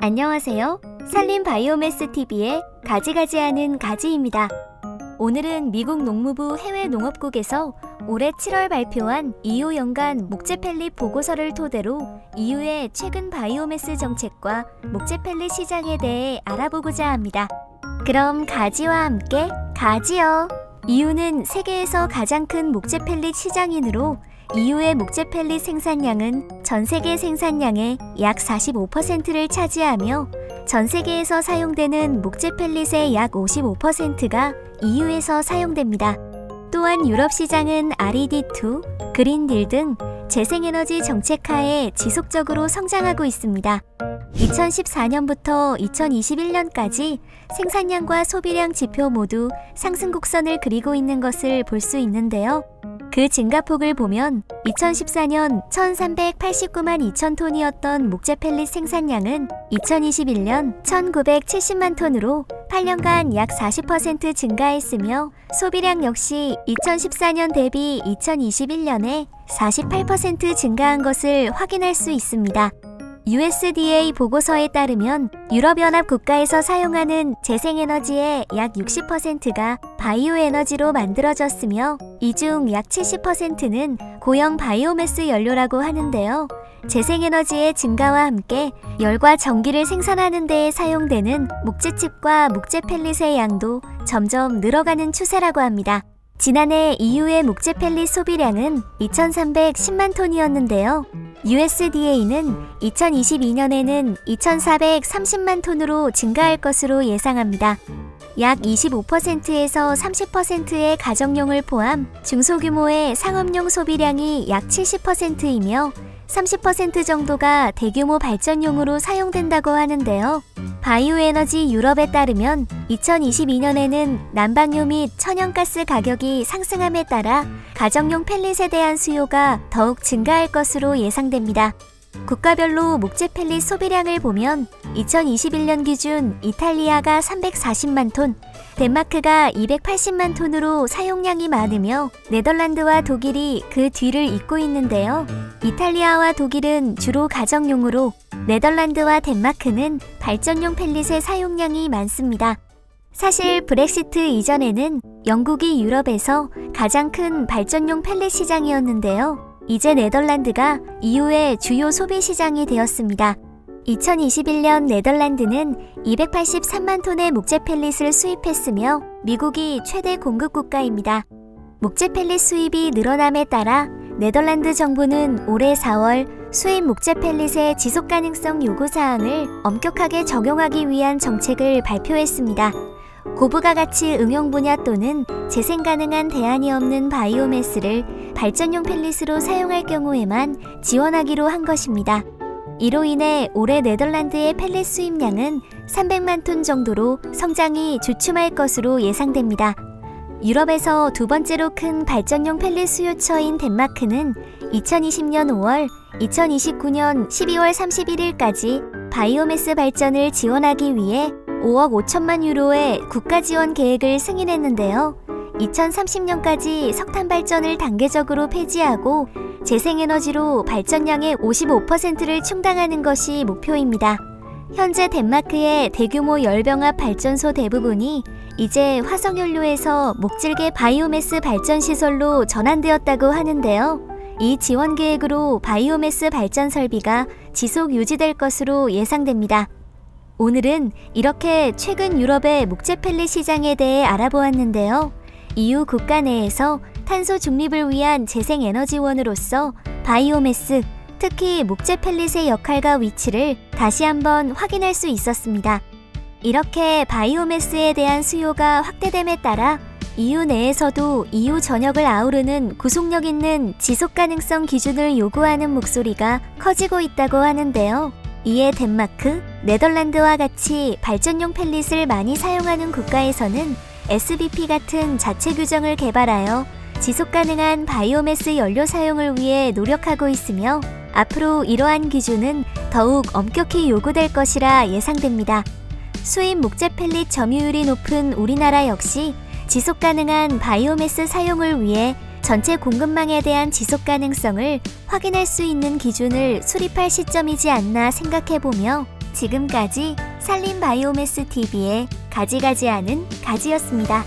안녕하세요. 산림 바이오매스 TV의 가지가지하는 가지입니다. 오늘은 미국 농무부 해외 농업국에서 올해 7월 발표한 EU 연간 목재 펠릿 보고서를 토대로 EU의 최근 바이오매스 정책과 목재 펠릿 시장에 대해 알아보고자 합니다. 그럼 가지와 함께 가지요! EU는 세계에서 가장 큰 목재 펠릿 시장이므로 EU의 목재 펠릿 생산량은 전 세계 생산량의 약 45%를 차지하며 전 세계에서 사용되는 목재 펠릿의 약 55%가 EU에서 사용됩니다. 또한 유럽 시장은 RED2, 그린딜 등 재생에너지 정책하에 지속적으로 성장하고 있습니다. 2014년부터 2021년까지 생산량과 소비량 지표 모두 상승 곡선을 그리고 있는 것을 볼 수 있는데요. 그 증가폭을 보면 2014년 1389만 2천 톤이었던 목재 펠릿 생산량은 2021년 1970만 톤으로 8년간 약 40% 증가했으며 소비량 역시 2014년 대비 2021년에 48% 증가한 것을 확인할 수 있습니다. USDA 보고서에 따르면 유럽연합 국가에서 사용하는 재생에너지의 약 60%가 바이오 에너지로 만들어졌으며 이 중 약 70%는 고형 바이오매스 연료라고 하는데요. 재생에너지의 증가와 함께 열과 전기를 생산하는 데에 사용되는 목재칩과 목재 펠릿의 양도 점점 늘어가는 추세라고 합니다. 지난해 EU의 목재 펠릿 소비량은 2,310만 톤이었는데요. USDA는 2022년에는 2,430만 톤으로 증가할 것으로 예상합니다. 약 25%에서 30%의 가정용을 포함 중소규모의 상업용 소비량이 약 70%이며 30% 정도가 대규모 발전용으로 사용된다고 하는데요. 바이오에너지 유럽에 따르면 2022년에는 난방유 및 천연가스 가격이 상승함에 따라 가정용 펠릿에 대한 수요가 더욱 증가할 것으로 예상됩니다. 국가별로 목재 펠릿 소비량을 보면 2021년 기준 이탈리아가 340만 톤, 덴마크가 280만 톤으로 사용량이 많으며 네덜란드와 독일이 그 뒤를 잇고 있는데요. 이탈리아와 독일은 주로 가정용으로 네덜란드와 덴마크는 발전용 펠릿의 사용량이 많습니다. 사실 브렉시트 이전에는 영국이 유럽에서 가장 큰 발전용 펠릿 시장이었는데요. 이제 네덜란드가 EU의 주요 소비 시장이 되었습니다. 2021년 네덜란드는 283만 톤의 목재 펠릿을 수입했으며 미국이 최대 공급 국가입니다. 목재 펠릿 수입이 늘어남에 따라 네덜란드 정부는 올해 4월 수입 목재 펠릿의 지속 가능성 요구사항을 엄격하게 적용하기 위한 정책을 발표했습니다. 고부가 가치 응용 분야 또는 재생 가능한 대안이 없는 바이오매스를 발전용 펠릿으로 사용할 경우에만 지원하기로 한 것입니다. 이로 인해 올해 네덜란드의 펠릿 수입량은 300만 톤 정도로 성장이 주춤할 것으로 예상됩니다. 유럽에서 두 번째로 큰 발전용 펠릿 수요처인 덴마크는 2020년 5월, 2029년 12월 31일까지 바이오매스 발전을 지원하기 위해 5억 5천만 유로의 국가 지원 계획을 승인했는데요. 2030년까지 석탄 발전을 단계적으로 폐지하고 재생에너지로 발전량의 55%를 충당하는 것이 목표입니다. 현재 덴마크의 대규모 열병합 발전소 대부분이 이제 화석연료에서 목질계 바이오매스 발전 시설로 전환되었다고 하는데요. 이 지원 계획으로 바이오매스 발전 설비가 지속 유지될 것으로 예상됩니다. 오늘은 이렇게 최근 유럽의 목재 펠릿 시장에 대해 알아보았는데요. EU 국가 내에서 탄소 중립을 위한 재생에너지원으로서 바이오매스, 특히 목재 펠릿의 역할과 위치를 다시 한번 확인할 수 있었습니다. 이렇게 바이오매스에 대한 수요가 확대됨에 따라 EU 내에서도 EU 전역을 아우르는 구속력 있는 지속가능성 기준을 요구하는 목소리가 커지고 있다고 하는데요. 이에 덴마크, 네덜란드와 같이 발전용 펠릿을 많이 사용하는 국가에서는 SBP 같은 자체 규정을 개발하여 지속가능한 바이오매스 연료 사용을 위해 노력하고 있으며 앞으로 이러한 기준은 더욱 엄격히 요구될 것이라 예상됩니다. 수입 목재 펠릿 점유율이 높은 우리나라 역시 지속가능한 바이오매스 사용을 위해 전체 공급망에 대한 지속 가능성을 확인할 수 있는 기준을 수립할 시점이지 않나 생각해보며 지금까지 산림 바이오매스 TV의 가지가지하는 가지였습니다.